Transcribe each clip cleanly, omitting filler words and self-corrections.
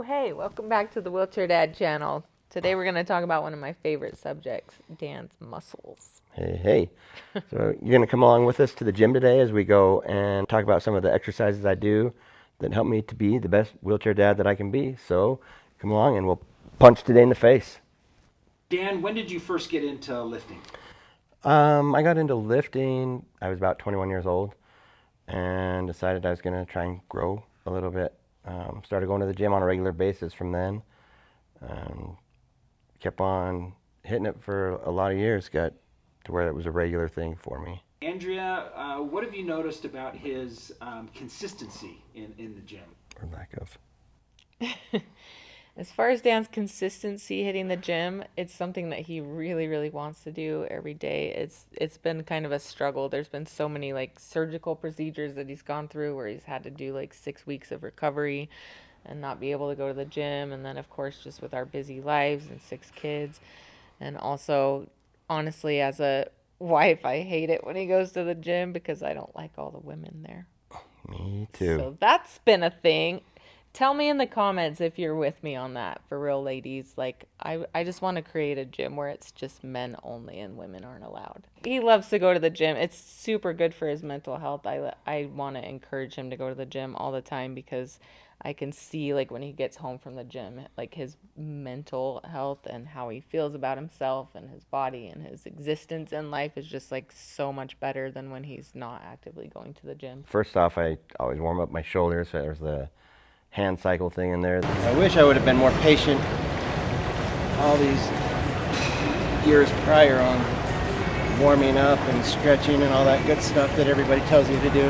Oh, hey, welcome back to the Wheelchair Dad channel. Today we're going to talk about one of my favorite subjects, Dan's muscles. Hey. So you're going to come along with us to the gym today as we go and talk about some of the exercises I do that help me to be the best wheelchair dad that I can be. So come along and we'll punch today in the face. Dan, when did you first get into lifting? I got into lifting, I was about 21 years old and decided I was going to try and grow a little bit. Started going to the gym on a regular basis from then. Kept on hitting it for a lot of years, got to where it was a regular thing for me. Andrea, what have you noticed about his consistency in the gym? Or lack of. As far as Dan's consistency hitting the gym, it's something that he really, really wants to do every day. It's been kind of a struggle. There's been so many like surgical procedures that he's gone through where he's had to do like 6 weeks of recovery and not be able to go to the gym. And then of course just with our busy lives and 6 kids. And also, honestly, as a wife, I hate it when he goes to the gym because I don't like all the women there. Me too. So that's been a thing. Tell me in the comments if you're with me on that, for real, ladies. Like, I just want to create a gym where it's just men only and women aren't allowed. He loves to go to the gym. It's super good for his mental health. I want to encourage him to go to the gym all the time because I can see, like, when he gets home from the gym, like, his mental health and how he feels about himself and his body and his existence in life is just, like, so much better than when he's not actively going to the gym. First off, I always warm up my shoulders. So there's the hand cycle thing in there. I wish I would have been more patient all these years prior on warming up and stretching and all that good stuff that everybody tells you to do.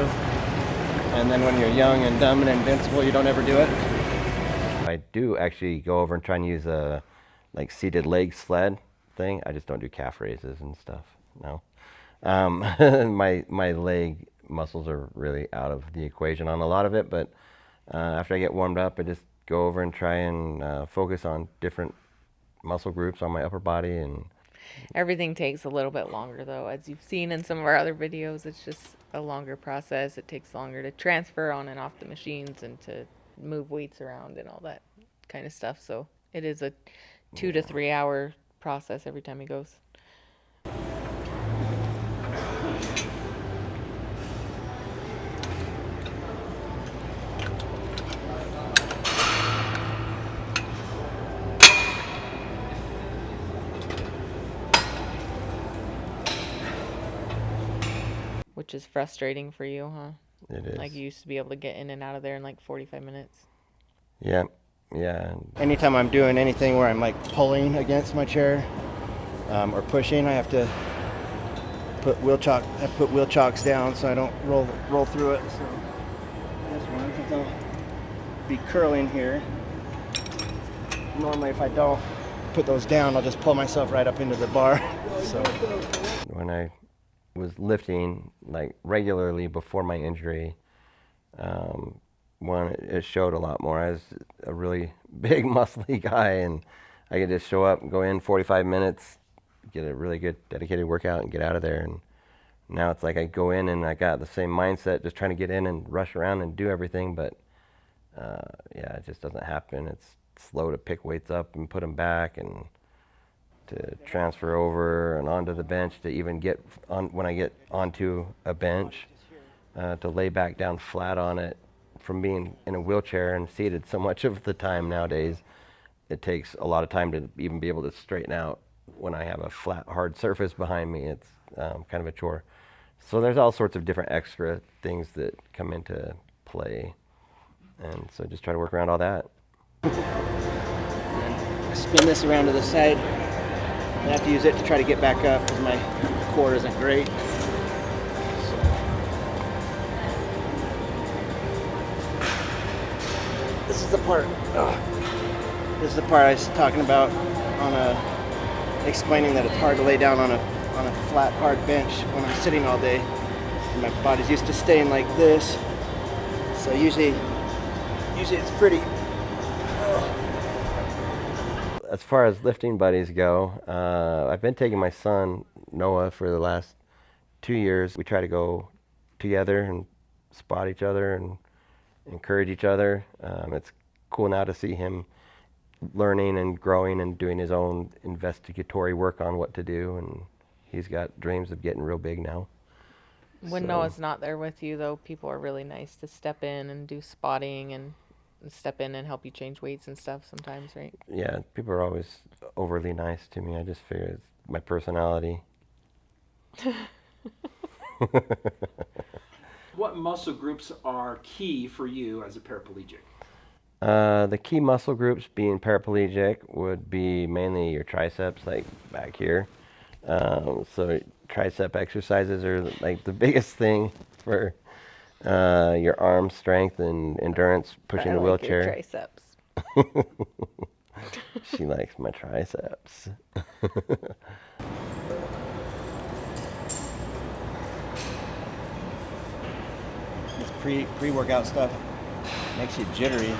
And then when you're young and dumb and invincible, you don't ever do it. I do actually go over and try and use a like seated leg sled thing. I just don't do calf raises and stuff. No. My leg muscles are really out of the equation on a lot of it, but after I get warmed up, I just go over and try and focus on different muscle groups on my upper body. And everything takes a little bit longer, though. As you've seen in some of our other videos, it's just a longer process. It takes longer to transfer on and off the machines and to move weights around and all that kind of stuff. So it is a 2 to 3 hour process every time he goes. Which is frustrating for you, huh? it is. Like you used to be able to get in and out of there in like 45 minutes. Yeah. Anytime I'm doing anything where I'm like pulling against my chair or pushing, I have to put wheel chocks down so I don't roll through it. So this one, since I'll be curling here. Normally, if I don't put those down, I'll just pull myself right up into the bar. So When I was lifting like regularly before my injury, one, it showed a lot more. I was a really big muscly guy, and I could just show up and go in 45 minutes, get a really good dedicated workout and get out of there. And now it's like I go in and I got the same mindset, just trying to get in and rush around and do everything, but yeah, it just doesn't happen. It's slow to pick weights up and put them back and to transfer over and onto the bench, to even get on when I get onto a bench, to lay back down flat on it. From being in a wheelchair and seated so much of the time nowadays, it takes a lot of time to even be able to straighten out. When I have a flat, hard surface behind me, it's kind of a chore. So there's all sorts of different extra things that come into play, and so just try to work around all that. I spin this around to the side. I have to use it to try to get back up because my core isn't great. This is the part. This is the part I was talking about explaining that it's hard to lay down on a flat, hard bench when I'm sitting all day. And my body's used to staying like this, so usually it's pretty. As far as lifting buddies go, I've been taking my son Noah for the last 2 years. We try to go together and spot each other and encourage each other. It's cool now to see him learning and growing and doing his own investigatory work on what to do, and he's got dreams of getting real big now. When So, Noah's not there with you, though, people are really nice to step in and do spotting and step in and help you change weights and stuff sometimes, right? yeah, people are always overly nice to me. I just figure it's my personality. What muscle groups are key for you as a paraplegic? The key muscle groups being paraplegic would be mainly your triceps, like back here. So tricep exercises are like the biggest thing for your arm strength and endurance pushing I the like your wheelchair. triceps. She likes my triceps. This pre-workout stuff makes you jittery.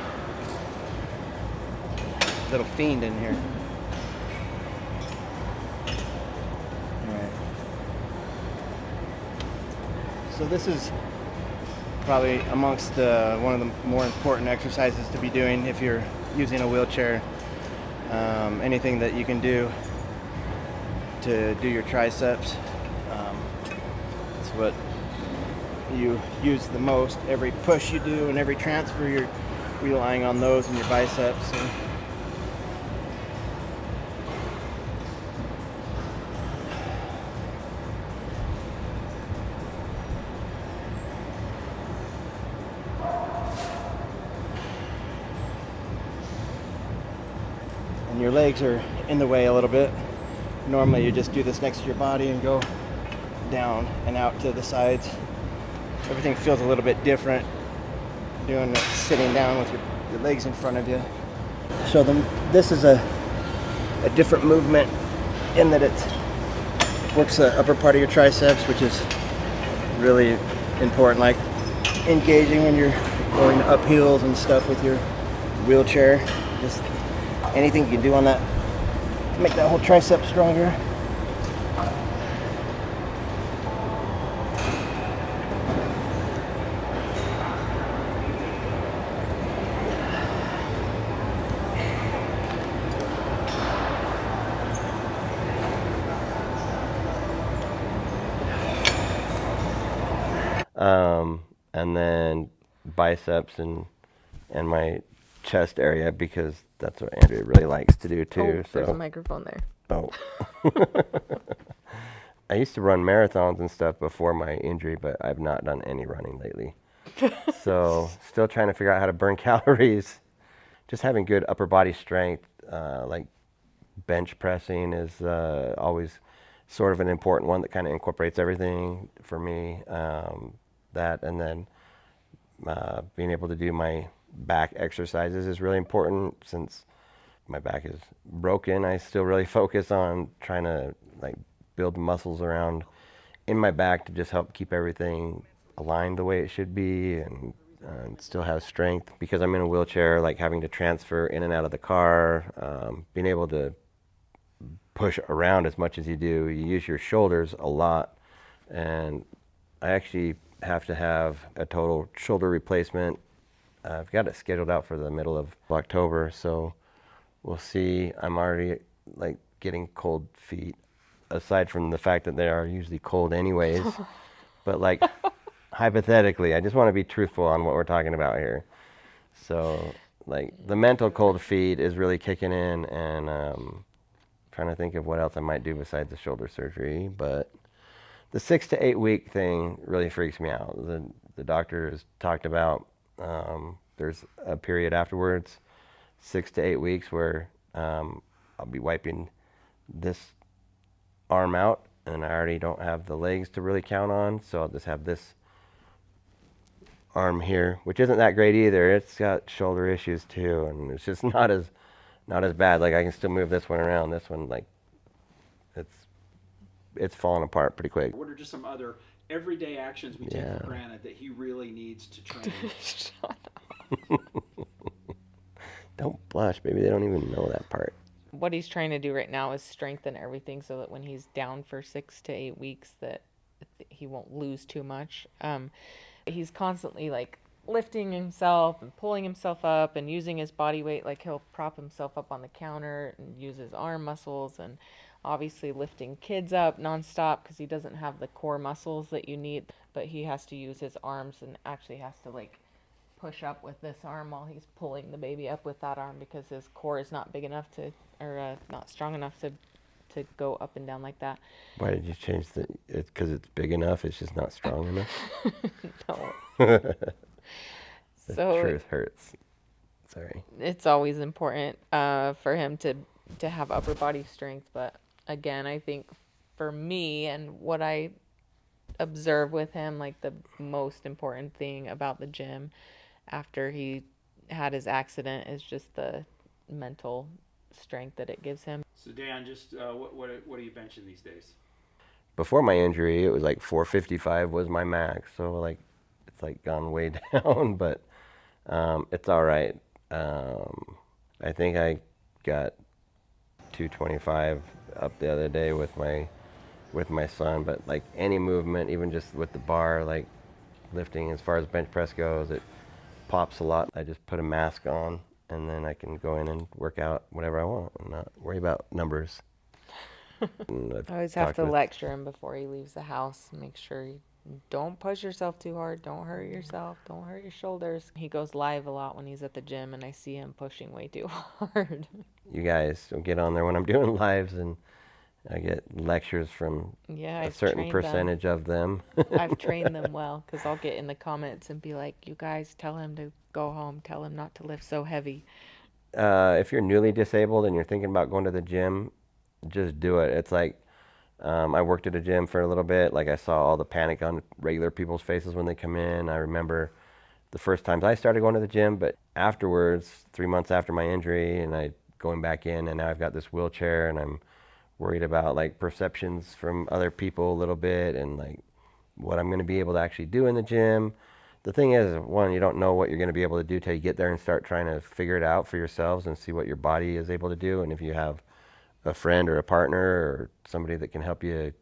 Little fiend in here. Alright. So this is probably amongst one of the more important exercises to be doing if you're using a wheelchair. Anything that you can do to do your triceps. It's what you use the most. Every push you do and every transfer, you're relying on those and your biceps. So. And your legs are in the way a little bit. Normally you just do this next to your body and go down and out to the sides. Everything feels a little bit different doing it sitting down with your legs in front of you. So this is a different movement in that it works the upper part of your triceps, which is really important, like engaging when you're going up hills and stuff with your wheelchair. Just anything you can do on that to make that whole tricep stronger. And then biceps and my chest area, because that's what Andrea really likes to do too. Oh, there's a So, microphone there. oh. I used to run marathons and stuff before my injury, but I've not done any running lately. So, still trying to figure out how to burn calories. Just having good upper body strength, like bench pressing is always sort of an important one that kind of incorporates everything for me. That, and then being able to do my back exercises is really important. Since my back is broken, I still really focus on trying to like build muscles around in my back to just help keep everything aligned the way it should be, and still have strength because I'm in a wheelchair, like having to transfer in and out of the car, being able to push around as much as you do. You use your shoulders a lot, and I actually have to have a total shoulder replacement. I've got it scheduled out for the middle of October, so we'll see. I'm already like getting cold feet, aside from the fact that they are usually cold anyways. But like hypothetically, I just want to be truthful on what we're talking about here. So like the mental cold feet is really kicking in, and trying to think of what else I might do besides the shoulder surgery. But the 6 to 8 week thing really freaks me out. The doctor has talked about there's a period afterwards, 6 to 8 weeks, where I'll be wiping this arm out, and I already don't have the legs to really count on, so I'll just have this arm here, which isn't that great either. It's got shoulder issues too, and it's just not as bad. Like I can still move this one around. This one, like, it's falling apart pretty quick. What are just some other everyday actions we take for granted that he really needs to train? Shut up. Don't blush, baby. They don't even know that part. What he's trying to do right now is strengthen everything so that when he's down for 6 to 8 weeks that he won't lose too much. He's constantly like lifting himself and pulling himself up and using his body weight. Like he'll prop himself up on the counter and use his arm muscles, and obviously lifting kids up nonstop because he doesn't have the core muscles that you need, but he has to use his arms and actually has to like push up with this arm while he's pulling the baby up with that arm because his core is not big enough to, or not strong enough to go up and down like that. Why did you change the? It's because it's big enough. It's just not strong enough. No. The So truth hurts. Sorry. it's always important for him to have upper body strength. But again, I think for me and what I observe with him, like the most important thing about the gym after he had his accident is just the mental strength that it gives him. So Dan, just what are you benching these days? Before my injury, it was like 455 was my max. So like, it's like gone way down, but it's all right. I think I got 225 up the other day with my son, but like any movement, even just with the bar, like lifting as far as bench press goes, it pops a lot. I just put a mask on and then I can go in and work out whatever I want and not worry about numbers. I always have to lecture him before he leaves the house. Make sure you don't push yourself too hard. Don't hurt yourself. Don't hurt your shoulders. He goes live a lot when he's at the gym, and I see him pushing way too hard. You guys will get on there when I'm doing lives, and I get lectures from Yeah, a certain percentage of them. I've trained them well because I'll get in the comments and be like, you guys tell him to go home. Tell him not to lift so heavy. If you're newly disabled and you're thinking about going to the gym, just do it. It's like I worked at a gym for a little bit. Like I saw all the panic on regular people's faces when they come in. I remember the first times I started going to the gym, but afterwards, 3 months after my injury, and I going back in, and now I've got this wheelchair, and I'm worried about like perceptions from other people a little bit, and like what I'm going to be able to actually do in the gym. The thing is, one, you don't know what you're going to be able to do till you get there and start trying to figure it out for yourselves and see what your body is able to do, and if you have a friend or a partner or somebody that can help you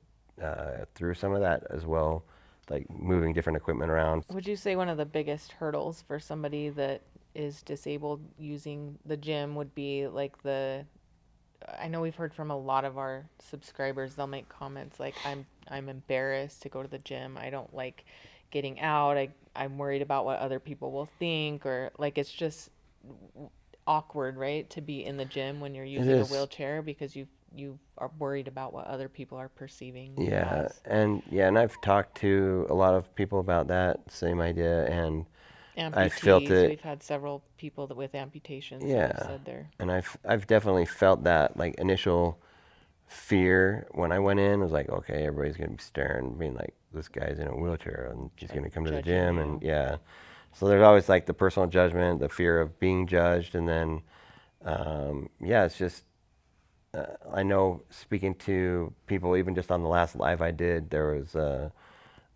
through some of that as well, like moving different equipment around. Would you say one of the biggest hurdles for somebody that is disabled using the gym would be like I know we've heard from a lot of our subscribers, they'll make comments like, I'm embarrassed to go to the gym. I don't like getting out. I'm worried about what other people will think, or like it's just awkward, right, to be in the gym when you're using a wheelchair because you are worried about what other people are perceiving. Yeah, and I've talked to a lot of people about that same idea, and Amputees, I felt it. We've had several people with amputations. Yeah, that have said they're... and I've definitely felt that like initial fear when I went in. I was like, okay, everybody's gonna be staring, being like, this guy's in a wheelchair and he's gonna come to the gym, and yeah. So there's always like the personal judgment, the fear of being judged, and then yeah, it's just I know speaking to people, even just on the last live I did, there was a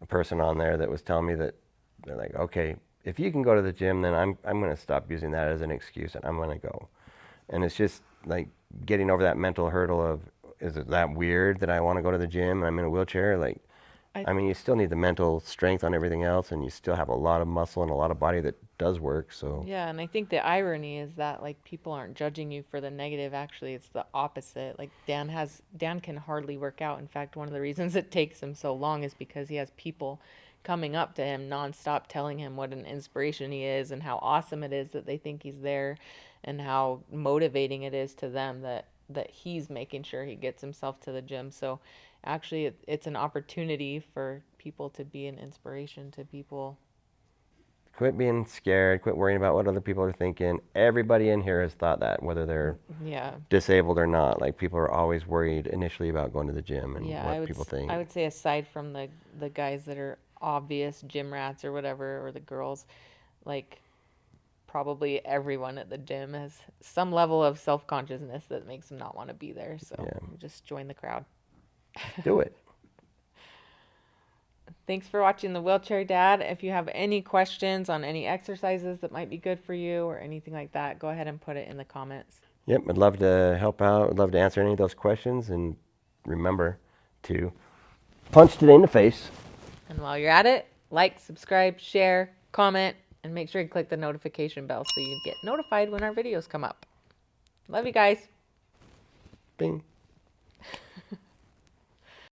person on there that was telling me that they're like, okay, if you can go to the gym, then I'm going to stop using that as an excuse and I'm going to go. And it's just like getting over that mental hurdle of, is it that weird that I want to go to the gym and I'm in a wheelchair? Like, I mean, you still need the mental strength on everything else, and you still have a lot of muscle and a lot of body that does work. So yeah, and I think the irony is that like people aren't judging you for the negative. Actually, it's the opposite. Like Dan can hardly work out. In fact, one of the reasons it takes him so long is because he has people coming up to him nonstop telling him what an inspiration he is and how awesome it is that they think he's there, and how motivating it is to them that he's making sure he gets himself to the gym. So actually it's an opportunity for people to be an inspiration to people. quit being scared, quit worrying about what other people are thinking. Everybody in here has thought that, whether they're disabled or not. Like, people are always worried initially about going to the gym and what people think. I would say aside from the guys that are obvious gym rats or whatever, or the girls, like probably everyone at the gym has some level of self-consciousness that makes them not want to be there. So just join the crowd. Do it. Thanks for watching The Wheelchair Dad. If you have any questions on any exercises that might be good for you or anything like that, go ahead and put it in the comments. Yep, I'd love to help out. I'd love to answer any of those questions. And remember to punch today in the face. And while you're at it, like, subscribe, share, comment, And make sure you click the notification bell so you get notified when our videos come up. Love you guys. Bing.